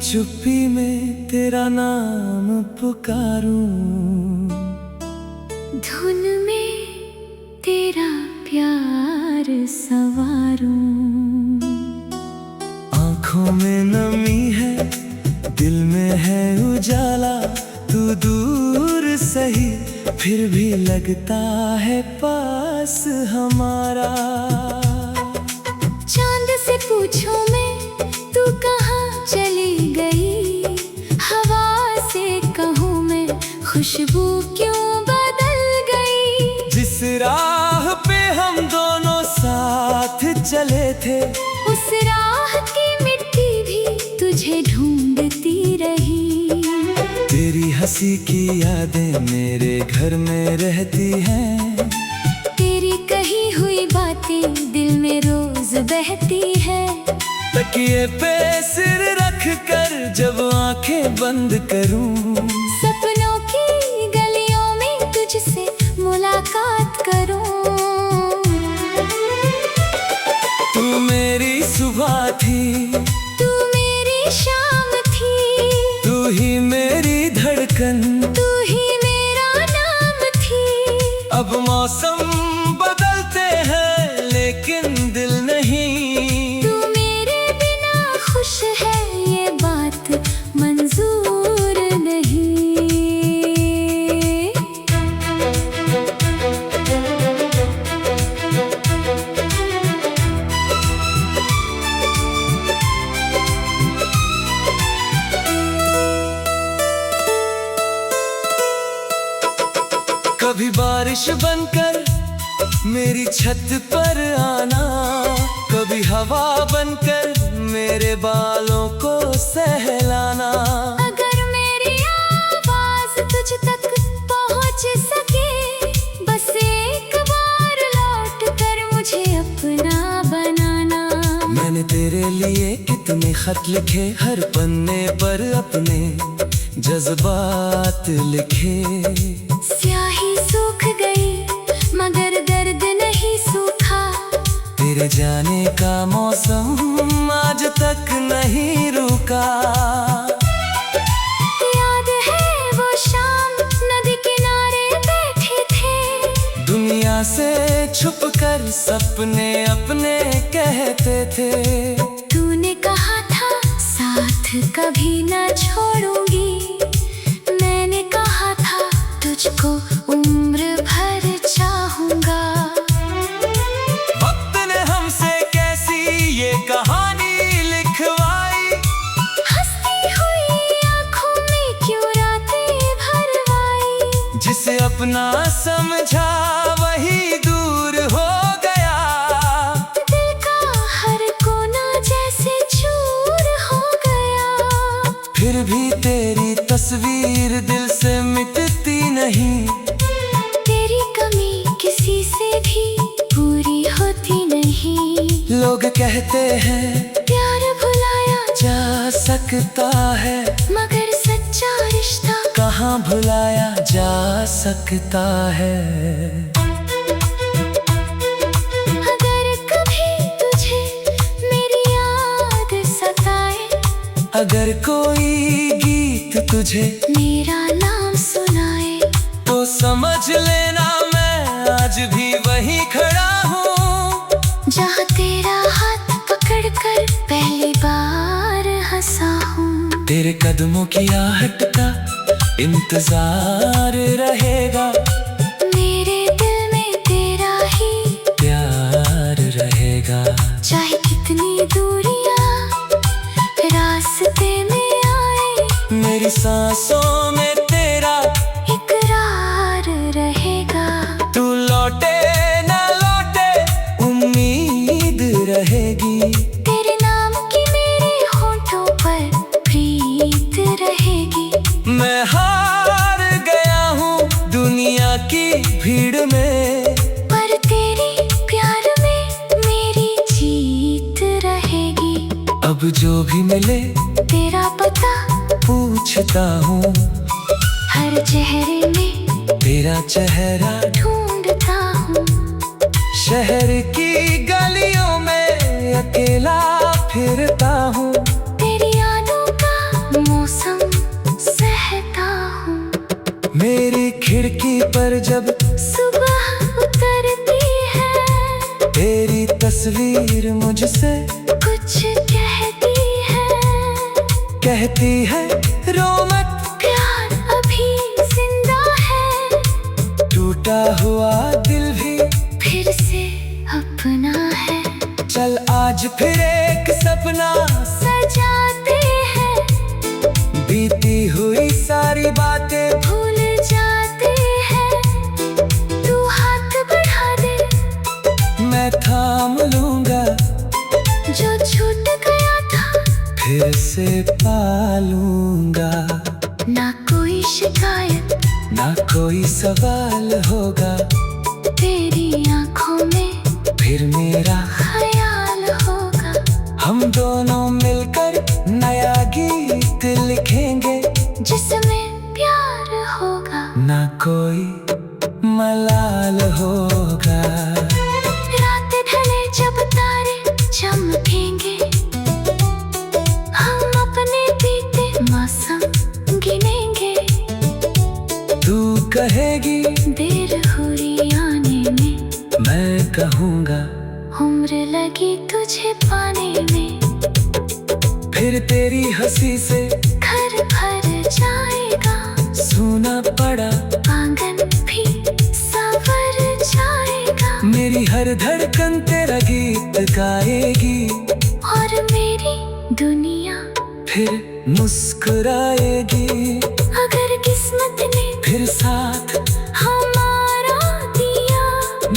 चुप्पी में तेरा नाम पुकारूं, धुन में तेरा प्यार सवारूं। आँखों में नमी है, दिल में है उजाला, तू दूर सही फिर भी लगता है पास हमारा। चांद से पूछूं मैं तू कहाँ चली गई, हवा से कहूँ मैं खुशबू क्यों बदल गई। जिस राह पे हम दोनों साथ चले थे, उस राह की मिट्टी भी तुझे ढूंढती रही। तेरी हंसी की यादें मेरे घर में रहती हैं, तेरी कही हुई बातें दिल में रोज बहती है। तकिए पे सिर रख कर जब आंखें बंद करूं, सपनों की गलियों में तुझसे मुलाकात करूं। तू मेरी सुबह थी, तू मेरी शाम थी, तू ही मेरी धड़कन, तू ही मेरा नाम थी। अब मौसम बदलते हैं लेकिन दिल नहीं। तू मेरे बिना खुश है ये बात मंजूर नहीं। कभी बारिश बनकर मेरी छत पर आना, कभी हवा बनकर मेरे बालों को सहलाना। अगर मेरी आवाज तुझ तक पहुंच सके, बस एक बार लौट कर मुझे अपना बनाना। मैंने तेरे लिए कितने खत लिखे, हर पन्ने पर अपने जज्बात लिखे। स्याही सूख गई मगर दर्द नहीं सूखा, तेरे जाने का मौसम आज तक नहीं रुका। याद है वो शाम नदी किनारे बैठे थे, दुनिया से छुपकर सपने अपने कहते थे। तूने कहा था साथ कभी न छोड़ूंगी, मैंने कहा था तुझको उम्र भर चाहूंगा। वक्त ने हमसे कैसी ये कहानी लिखवाई, हंसती हुई आंखों में क्यों रातें भरवाई। जिसे अपना समझा वही दूर हो गया। दिल का हर कोना जैसे चूर हो गया। फिर भी तेरी तस्वीर दिल से मिटती नहीं, तेरी कमी किसी से भी पूरी होती नहीं। लोग कहते हैं प्यार भुलाया जा सकता है, मगर सच्चा रिश्ता कहाँ भुलाया जा सकता है। अगर कभी तुझे मेरी याद सताए, अगर कोई गीत तुझे मेरा नाम सुनाए, तो समझ लेना मैं आज भी वहीं खड़ा हूँ, जहाँ तेरा हाथ पकड़कर पहली बार हंसा हूँ। तेरे कदमों की आहट का इंतजार रहेगा, मेरे दिल में तेरा ही प्यार रहेगा। चाहे कितनी दूरियां रास्ते में आए, मेरी सांसों में तेरा इकरार रहेगा। तू लौटे ना लौटे उम्मीद रहेगी, तेरे नाम की मेरे होठों पर प्रीत रहेगी। मैं हार गया हूँ दुनिया की भीड़ में, पर तेरे प्यार में मेरी जीत रहेगी। अब जो भी मिले तेरा पता पूछता हूँ, हर चेहरे में तेरा चेहरा ढूंढता हूँ। शहर की गलियों में अकेला फिरता हूँ, तेरी यादों का पर जब सुबह उतरती है, तेरी तस्वीर मुझसे कुछ कहती है रो मत, प्यार अभी जिंदा है, टूटा हुआ दिल भी फिर से अपना है। चल आज फिर एक सपना सजाते हैं, बीती हुई सारी बातें भूल जाते हैं। तू हाथ बढ़ा दे, मैं थाम लूंगा, जो छूट गया था फिर से पालूंगा। ना कोई शिकायत, ना कोई सवाल होगा, तेरी आंखों में फिर मेरा ख्याल होगा। हम दोनों मिलकर नया गीत लिखेंगे, जिसमें प्यार होगा, ना कोई मलाल होगा। रात ढले जब तारे चमकेंगे, हम अपने बीते मौसम गिनेंगे। तू कहेगी देर हुई आने में, मैं कहूँगा उम्र लगी तुझे पाने में। फिर तेरी हंसी से घर भर जाएगा, सूना पड़ा आंगन भी संवर जाएगा। मेरी हर धड़कन तेरा गीत गाएगी, और मेरी दुनिया फिर मुस्कुराएगी। अगर किस्मत ने फिर साथ हमारा दिया,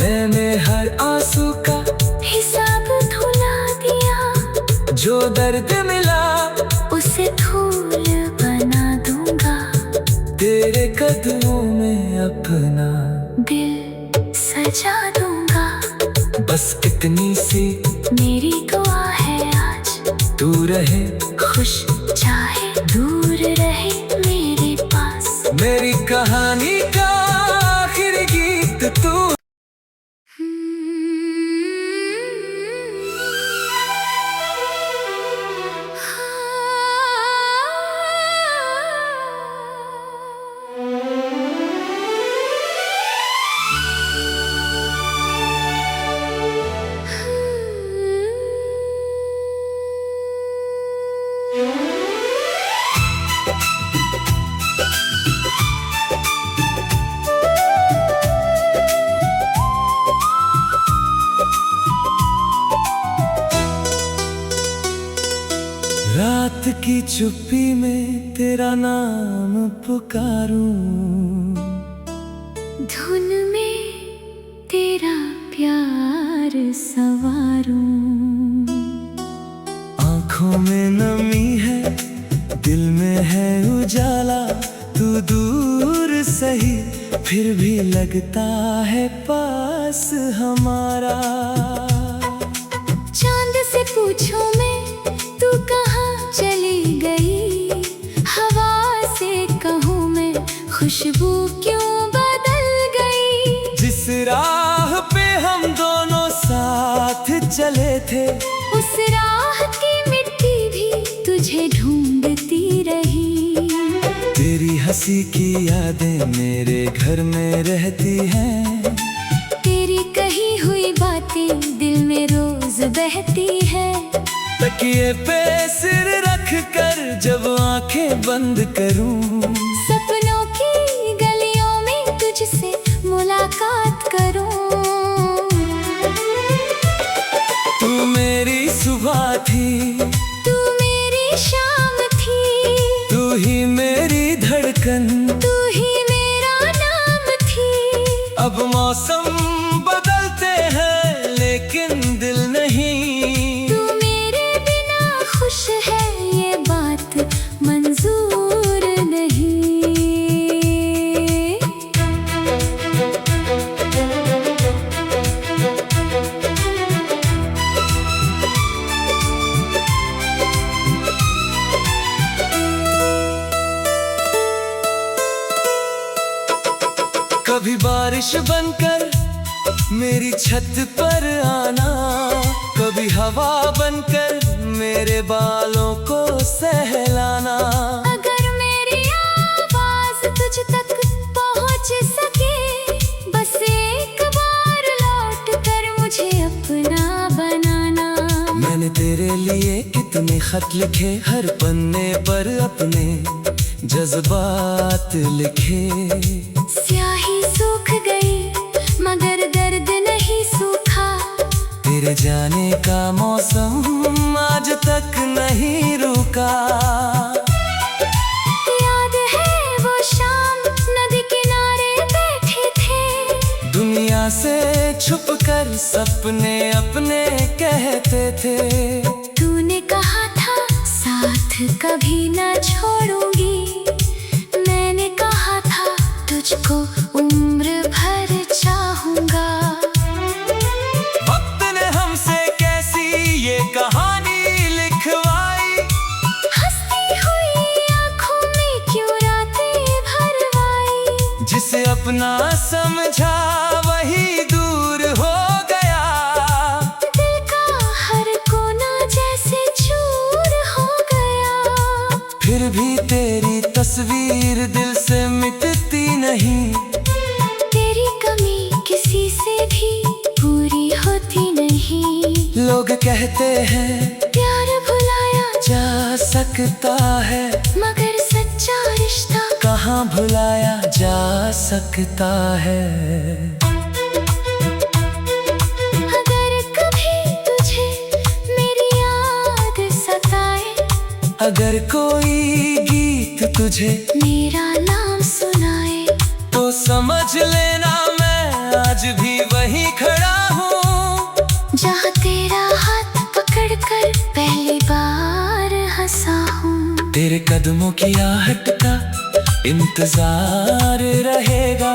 मैंने हर आंसू का हिसाब धुला दिया। जो दर्द मिला उसे धूल बना दूंगा, तेरे कदमों में अपना दिल सजा दूंगा। बस इतनी सी मेरी दुआ है आज, तू रहे खुश चाहे दूर रहे मेरे पास। मेरी कहानी का आखिरी गीत तू। रात की चुप्पी में तेरा नाम पुकारूं, धुन में तेरा प्यार सवारूं। आंखों में नमी है, दिल में है उजाला, तू दूर सही फिर भी लगता है पास हमारा। चांद से पूछूं मैं तू कहाँ चली गई, हवा से कहूँ मैं खुशबू क्यों बदल गई। जिस राह पे हम दोनों साथ चले थे, उस राह की मिट्टी भी तुझे ढूंढती रही। तेरी हंसी की यादें मेरे घर में रहती हैं, तेरी कही हुई बातें दिल में रोज बहती है। तकिए पे सिर रख कर जब आंखें बंद करूं, सपनों की गलियों में तुझसे मुलाकात करूं। तू मेरी सुबह थी, तू मेरी शाम थी, तू ही मेरी धड़कन, तू ही मेरा नाम थी। अब मौसम बदलते हैं लेकिन दिल नहीं। तू मेरे बिना खुश है ये बात मंजूर नहीं। कभी बारिश बनकर मेरी छत पर आना, कभी हवा बनकर मेरे बालों को सहलाना। अगर मेरी आवाज तुझ तक पहुंच सके, मैंने तेरे लिए कितने खत लिखे, हर पन्ने पर अपने जज्बात लिखे। स्याही सूख गई मगर दर्द नहीं सूखा, तेरे जाने का मौसम आज तक नहीं रुका। याद है वो शाम नदी किनारे बैठे थे, दुनिया से छुपकर सपने अपने कहते थे। तूने कहा था साथ कभी न छोड़ूंगी, मैंने कहा था तुझको उम्र भर चाहूंगा। वक्त ने हमसे कैसी ये कहानी लिखवाई, हंसती हुई आंखों में क्यों रातें भरवाई। जिसे अपना समझा वही दूर हो गया, दिल का हर कोना जैसे चूर हो गया। फिर भी तेरी तस्वीर दिल से मिटती नहीं, तेरी कमी किसी से भी पूरी होती नहीं। लोग कहते हैं प्यार भुलाया जा सकता है, मगर सच्चा रिश्ता कहाँ भुलाया जा सकता है। अगर कभी तुझे मेरी याद सताए, अगर कोई गीत तुझे मेरा नाम सुनाए, तो समझ लेना मैं आज भी वहीं खड़ा हूँ, जहाँ तेरा हाथ पकड़कर पहली बार हंसा हूँ। तेरे कदमों की आहट का इंतजार रहेगा,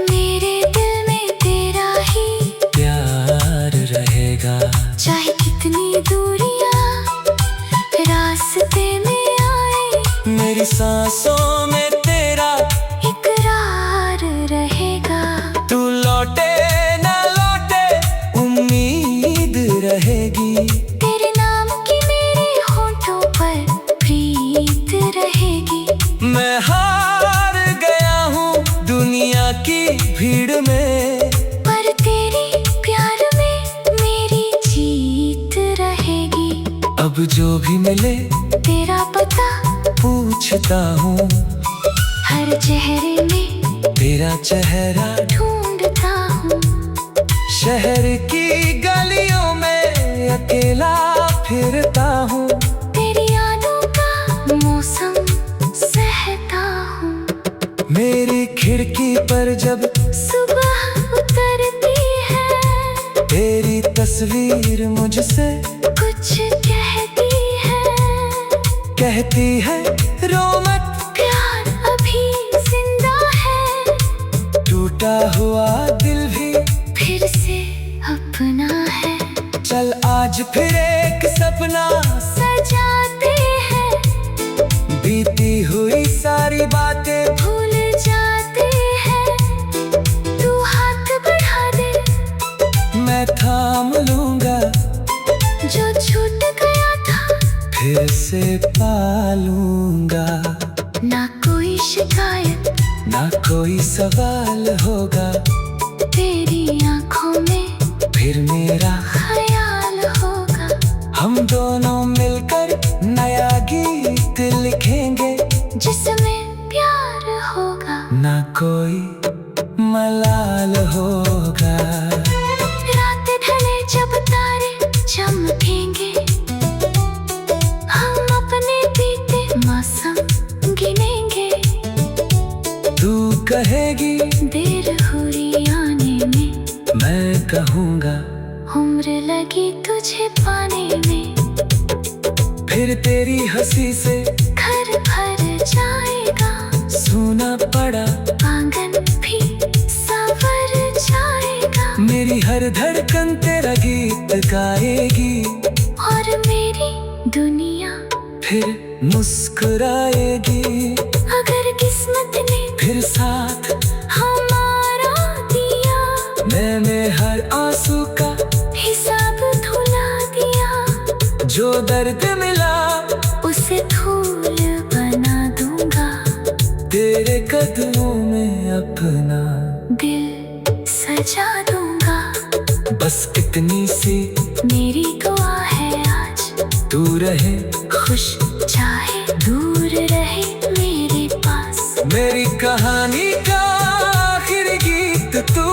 मेरे दिल में तेरा ही प्यार रहेगा। चाहे कितनी दूरियां रास्ते में आए, मेरी सांसों में तेरा इकरार रहेगा। तू लौटे ना लौटे उम्मीद रहेगी, तेरे नाम की मेरे होठों पर प्रीत रहेगी। मैं हार गया हूँ दुनिया की भीड़ में, पर तेरे प्यार में मेरी जीत रहेगी। अब जो भी मिले तेरा पता पूछता हूँ, हर चेहरे में तेरा चेहरा ढूंढता हूँ। शहर की गलियों में अकेला फिरता हूँ, तेरी यादों का मौसम सहता हूँ। मेरी खिड़की पर जब सुबह उतरती है, तेरी तस्वीर मुझसे कुछ कहती है रो मत, प्यार अभी जिंदा है। टूटा हुआ दिल भी फिर से अपना है। चल आज फिर एक सपना सजाते हैं, बीती हुई सारी बातें भूल जाते हैं। तू हाथ बढ़ा दे, मैं थाम लूंगा, जो छूट गया था फिर से पालूंगा। ना कोई शिकायत, ना कोई सवाल होगा, तेरी आंखों में फिर मेरा ख्याल होगा। हम दोनों मिलकर नया गीत लिखेंगे, जिसमें प्यार होगा, ना कोई मलाल होगा। रात ढले जब तारे चमकेंगे, हम अपने बीते मौसम गिनेंगे। तू कहेगी देर हुई आने में, मैं कहूँगा उम्र लगी तुझे पाने में। फिर तेरी हंसी से घर भर जाएगा, सूना पड़ा आंगन भी संवर जाएगा। मेरी हर धड़कन तेरा गीत गाएगी, और मेरी दुनिया फिर मुस्कुराएगी। अगर किस्मत ने फिर साथ हमारा दिया, मैंने हर आंसू का हिसाब धुला दिया। जो दर्द मिला उसे धूल बना दूंगा, तेरे कदमों में अपना दिल सजा दूंगा। बस इतनी सी मेरी दुआ है तू रहे, खुश चाहे दूर रहे मेरे पास। मेरी कहानी का आखिरी गीत तू।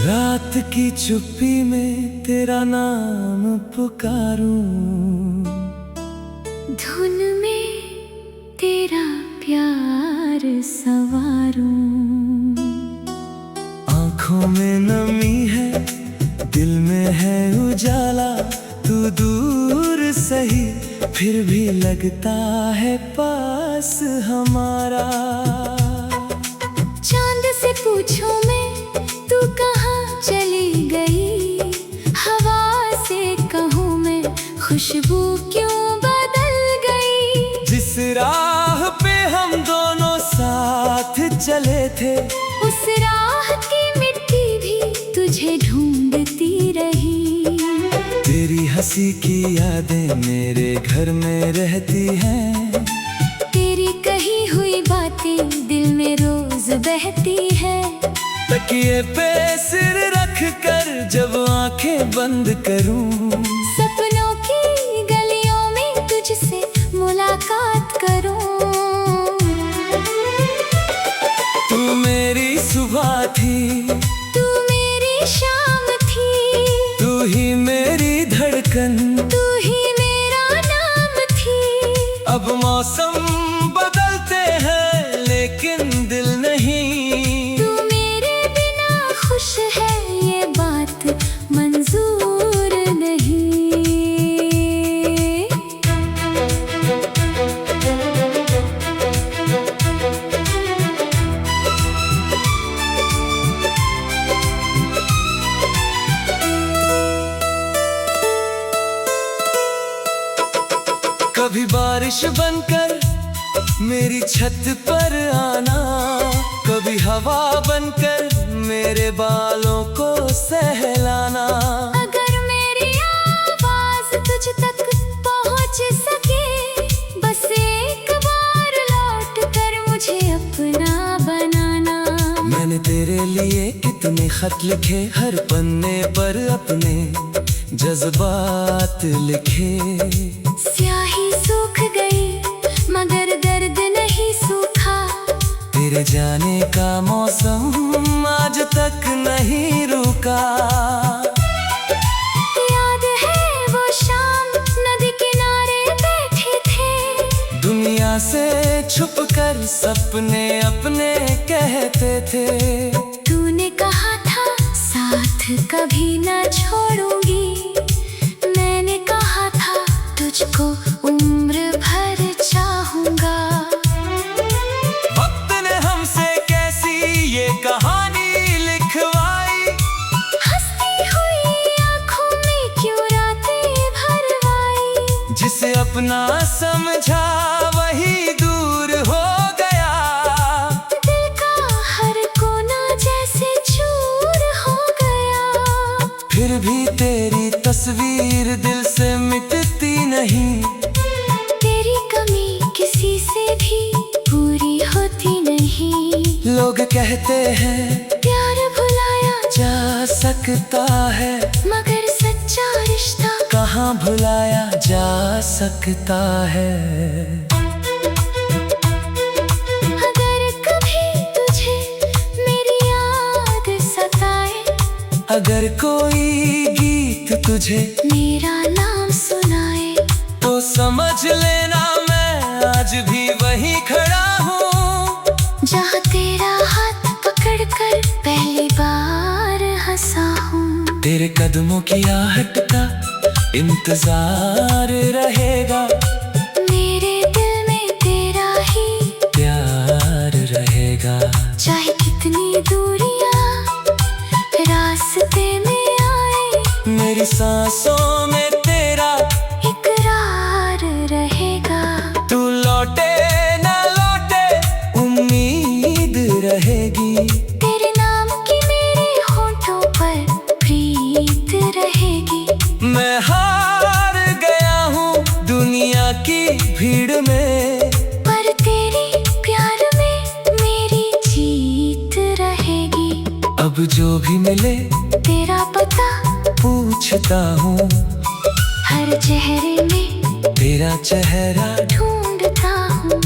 रात की चुप्पी में तेरा नाम पुकारूं, धुन में तेरा प्यार सवारूं। आंखों में नमी है, दिल में है उजाला, तू दूर सही फिर भी लगता है पास हमारा। चांद से पूछूं मैं तू कहाँ चली गई, हवा से कहूँ मैं खुशबू क्यों बदल गई। जिस राह पे हम दोनों साथ चले थे, उस राह की मिट्टी भी तुझे ढूंढती रही। तेरी हंसी की यादें मेरे घर में रहती हैं, तेरी कही हुई बातें दिल में रोज बहती है। तकिए पे सिर रख कर जब आंखें बंद करूं, सपनों की गलियों में तुझसे मुलाकात करूं। तू मेरी सुबह थी, तू मेरी शाम थी, तू ही मेरी धड़कन, तू ही मेरा नाम थी। अब मौसम बदलते हैं लेकिन दिल नहीं। तू मेरे बिना खुश है ये बात मंजूर नहीं। कभी बारिश बनकर मेरी छत पर आना, कभी हवा बनकर मेरे बालों को सहलाना। अगर मेरी आवाज तुझ तक पहुंच सके, बस एक बार लौट कर मुझे अपना बनाना। मैंने तेरे लिए कितने खत लिखे, हर पन्ने पर अपने जज्बात लिखे। स्याही सूख गई मगर दर्द नहीं सूखा, तेरे जाने का मौसम आज तक नहीं रुका। याद है वो शाम नदी किनारे बैठे थे, दुनिया से छुपकर सपने अपने कहते थे। तूने कहा था साथ कभी न छोड़ूंगी, मैंने कहा था तुझको उम्र भर चाहूंगा। वक्त ने हमसे कैसी ये कहानी लिखवाई, हंसती हुई आंखों में क्यों रातें भरवाई। जिसे अपना समझा वही दूर हो गया, दिल का हर कोना जैसे चूर हो गया। फिर भी तेरी तस्वीर दिल से मिटती नहीं। तेरी कमी किसी से भी पूरी होती नहीं। लोग कहते हैं प्यार भुलाया जा सकता है, मगर सच्चा रिश्ता कहाँ भुलाया जा सकता है। अगर कभी तुझे मेरी याद सताए, अगर कोई गीत तुझे मेरा नाम सुनाए, तो समझ लेना मैं आज भी वहीं खड़ा हूँ, जहाँ तेरा हाथ पकड़कर पहली बार हंसा हूँ। तेरे कदमों की आहट का इंतजार रहेगा, मेरे दिल में तेरा ही प्यार रहेगा। चाहे कितनी दूरियां सांसों में तेरा इकरार रहेगा। तू लौटे ना लौटे उम्मीद रहेगी। तेरे नाम की मेरे होठों पर प्रीत रहेगी। मैं हार गया हूँ दुनिया की भीड़ में, पर तेरे प्यार में मेरी जीत रहेगी। अब जो भी मिले तेरा पता पूछता हूँ, हर चेहरे में तेरा चेहरा ढूंढता हूँ।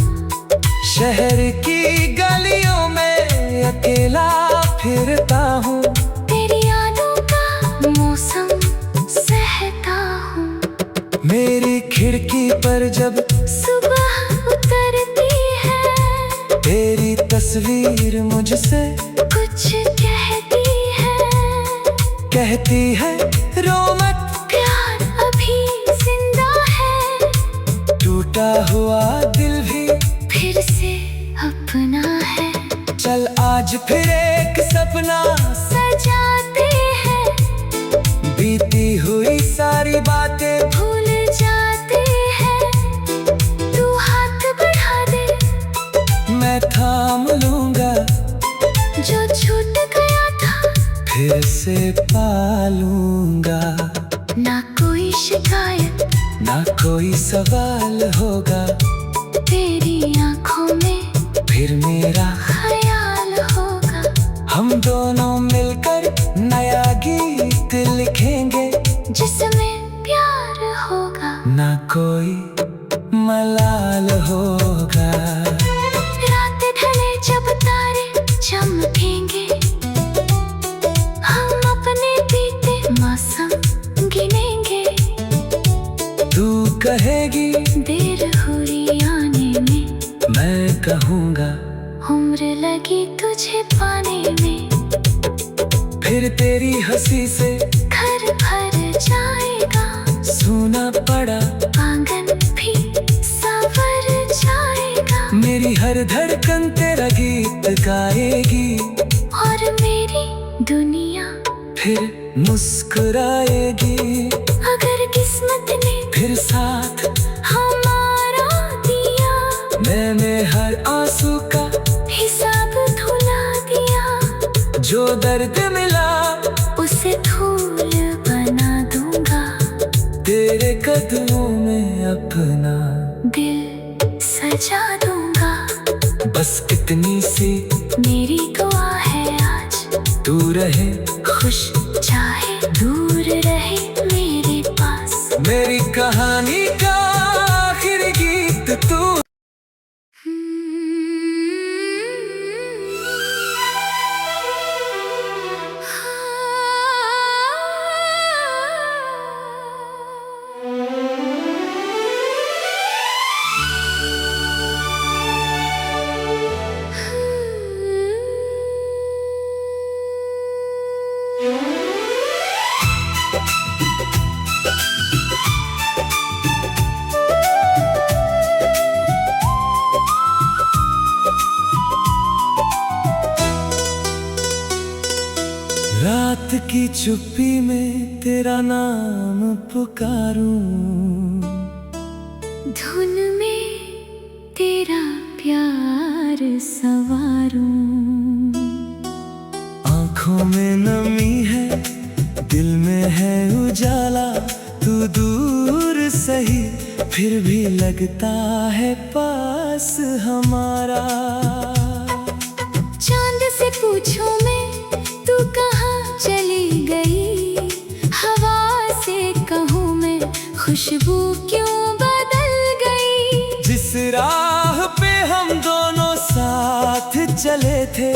शहर की गलियों में अकेला फिरता हूँ। तेरी यादों का मौसम सहता हूँ। मेरी खिड़की पर जब सुबह उतरती है, तेरी तस्वीर मुझसे कुछ कहती है रो मत, प्यार अभी जिंदा है। टूटा हुआ दिल भी फिर से अपना है। चल आज फिर एक सपना सजाते हैं, बीती हुई सारी बातें भूल जाते हैं। तू हाथ बढ़ा दे, मैं थाम लूंगा। जो छूट गया था फिर से पालूंगा। ना कोई शिकायत, ना कोई सवाल होगा। तेरी आंखों में फिर मेरा ख्याल होगा। हम दोनों मिलकर नया गीत लिखेंगे, जिसमें प्यार होगा। ना कोई मलाल होगा। रात ढले जब तारे चमकेंगे, हम अपने बीते मौसम गिनेंगे। तू कहेगी देर हुई आने में, मैं कहूँगा उम्र लगी तुझे पाने में। फिर तेरी हंसी से घर भर जाएगा, सूना पड़ा आंगन भी संवर जाएगा। मेरी हर धड़कन तेरा गीत गाएगी, और मेरी दुनिया फिर मुस्कुराएगी। अगर किस्मत ने फिर साथ हमारा दिया, मैंने हर आंसू का हिसाब धुला दिया। जो दर्द मिला उसे धूल बना दूंगा। तेरे कदमों में अपना दिल सजा दूंगा। बस कितनी सी मेरी दुआ है आज, तू रहे खुश चाहे दूर रहे मेरे पास। मेरी कहानी का आखिरी गीत तू। रात की चुप्पी में तेरा नाम पुकारूं, धुन में तेरा प्यार सवारूं। आंखों में नमी है, दिल में है उजाला। तू दूर सही फिर भी लगता है पास हमारा। चांद से पूछूं मैं तू कहाँ चली गई, हवा से कहूँ मैं खुशबू क्यों बदल गई। जिस राह पे हम दोनों साथ चले थे,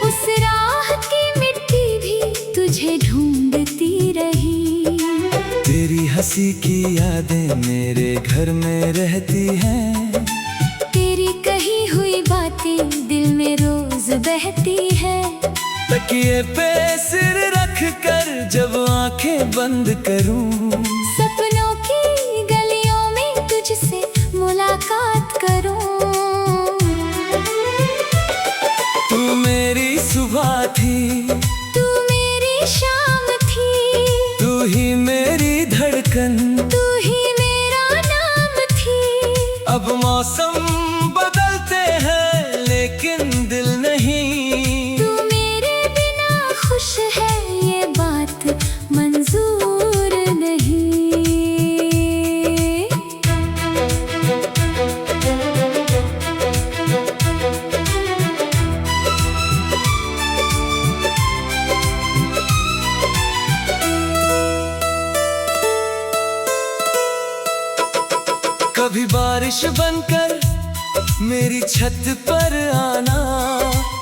उस राह की मिट्टी भी तुझे ढूंढती रही। तेरी हंसी की यादें मेरे घर में रहती हैं। तेरी कही हुई बातें दिल में रोज बहती है। तकिए पे सिर रख कर जब आंखें बंद करूं, सपनों की गलियों में तुझसे मुलाकात करूं। तू मेरी सुबह थी, तू मेरी शाम थी, तू ही मेरी धड़कन मेरी छत पर आना,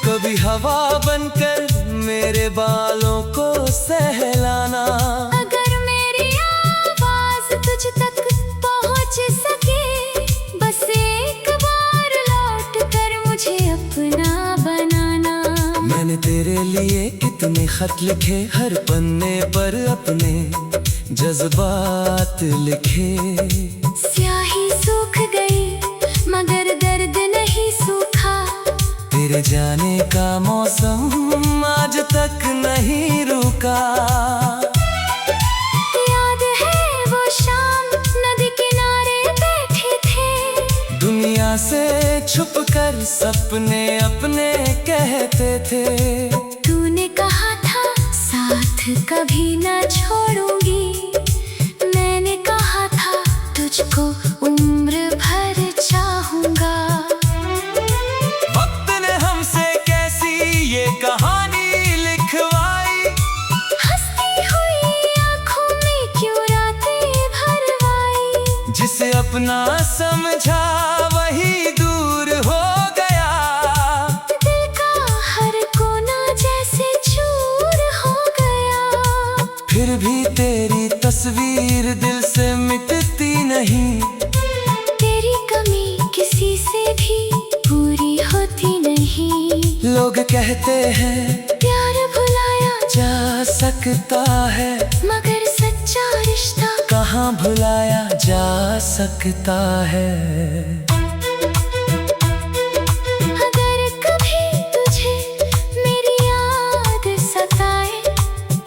कभी हवा बनकर मेरे बालों को सहलाना। अगर मेरी आवाज तुझ तक पहुंच सके, बस एक बार लौट कर मुझे अपना बनाना। मैंने तेरे लिए कितने खत लिखे, हर पन्ने पर अपने जज्बात लिखे। स्याही सूख गई मगर दर्द नहीं सूखा। तेरे जाने का मौसम आज तक नहीं रुका। याद है वो शाम नदी किनारे बैठे थे, दुनिया से छुपकर सपने अपने कहते थे। तूने कहा था साथ कभी न छोड़ूंगी, मैंने कहा था तुझको उम्र भर चाहूंगा। वक्त ने हमसे कैसी ये कहानी लिखवाई, हंसती हुई आंखों में क्यों रातें भरवाई। जिसे अपना समझा वही दूर हो गया। दिल का हर कोना जैसे चूर हो गया। फिर भी तेरी तस्वीर दिल से मिटती नहीं। तेरी कमी किसी से भी पूरी होती नहीं। लोग कहते हैं प्यार भुलाया जा सकता है, मगर सच्चा रिश्ता कहाँ भुलाया जा सकता है। अगर कभी तुझे मेरी याद सताए,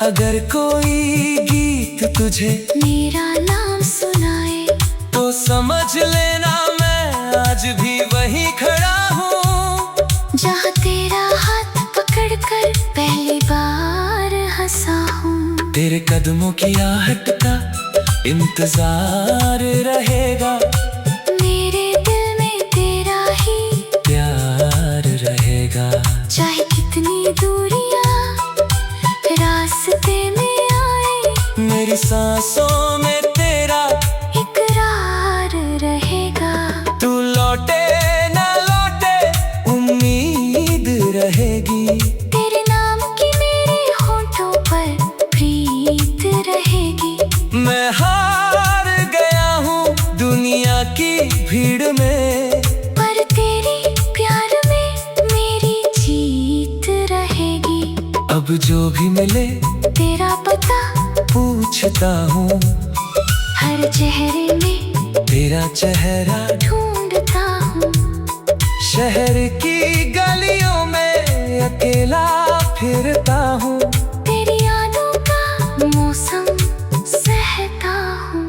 अगर कोई गीत तुझे मेरा नाम सुनाए, तो समझ लेना मैं आज भी वहीं खड़ा हूँ, जहाँ तेरा हाथ पकड़कर पहली बार हंसा हूँ। तेरे कदमों की आहट का इंतजार रहेगा, मेरे दिल में तेरा ही प्यार रहेगा। चाहे कितनी दूरियां रास्ते में आए, मेरी सांसों में तेरा इकरार रहेगा। तू लौटे ना लौटे उम्मीद रहेगी। तेरे नाम की मेरे होठों पर प्रीत रहेगी। मैं हार गया हूँ दुनिया की भीड़ में, पर तेरी प्यार में मेरी जीत रहेगी। अब जो भी मिले तेरा पता पूछता हूँ, हर चेहरे में तेरा चेहरा ढूंढता हूँ। शहर की गलियों में अकेला फिरता हूँ, तेरी यादों का मौसम सहता हूँ।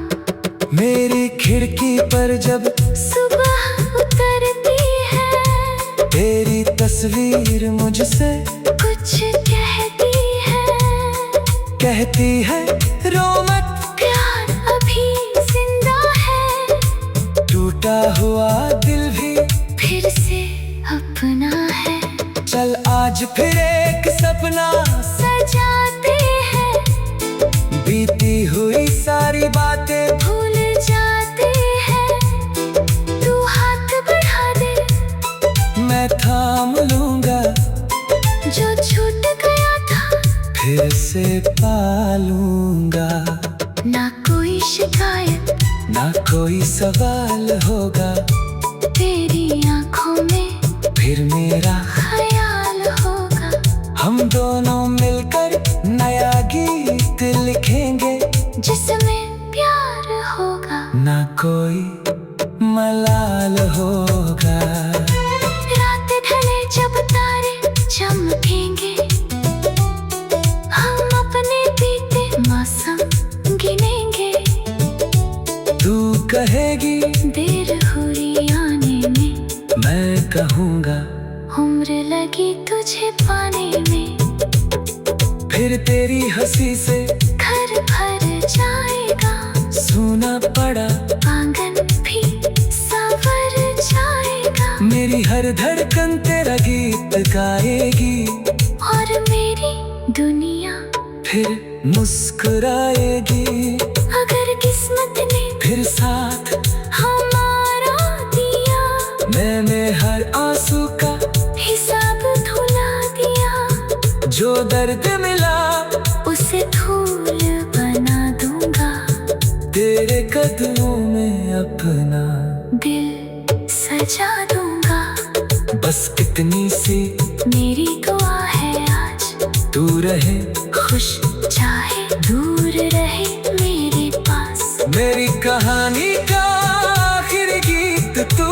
मेरी खिड़की पर जब सुबह उतरती है, तेरी तस्वीर मुझसे कुछ कहती है। कहती है रो मत, प्यार अभी जिंदा है, टूटा हुआ दिल भी फिर से अपना है। चल आज फिर एक सपना सजाते हैं, बीती हुई सारी बातें भूल जाते हैं। तू हाथ बढ़ा दे, मैं थाम लूंगा, जो छूट गया था फिर से पालूंगा। ना कोई शिकायत, ना कोई सवाल होगा, तेरी आंखों में फिर मेरा ख्याल होगा। हम दोनों मिलकर नया गीत लिखेंगे, जिसमें प्यार होगा। ना कोई मलाल होगा। रात ढले जब तारे चमकेंगे, हम अपने बीते मौसम गिनेंगे। तू कहेगी देर हुई आने में, मैं कहूँगा उम्र लगी तुझे पाने में। फिर तेरी हंसी से घर भर जाएगा, सूना पड़ा आंगन भी संवर जाएगा। मेरी हर धड़कन तेरा गीत गाएगी, और मेरी दुनिया फिर मुस्कुराएगी। अगर किस्मत ने फिर साथ हमारा दिया, मैंने जो दर्द मिला उसे फूल बना दूंगा, तेरे कदमों में अपना दिल सजा दूंगा। बस इतनी सी मेरी दुआ है आज तू रहे, खुश चाहे दूर रहे मेरे पास। मेरी कहानी का आखिरी गीत तू।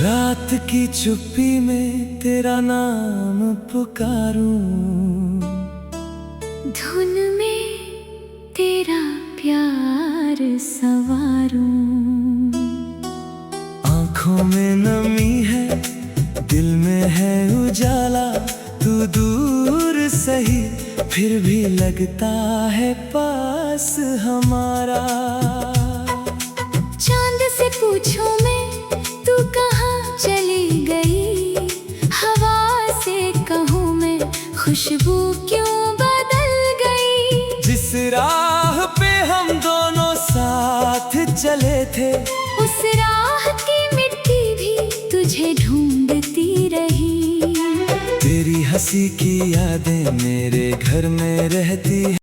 रात की चुप्पी में तेरा नाम पुकारूं, धुन में तेरा प्यार सवारूं। आंखों में नमी है, दिल में है उजाला, तू दूर सही फिर भी लगता है पास हमारा। चांद से पूछूं मैं तू कहाँ चली गई, हवा से कहूँ मैं खुशबू क्यों बदल गई। जिस राह पे हम दोनों साथ चले थे, उस राह की मिट्टी भी तुझे ढूंढती रही। तेरी हंसी की यादें मेरे घर में रहती है।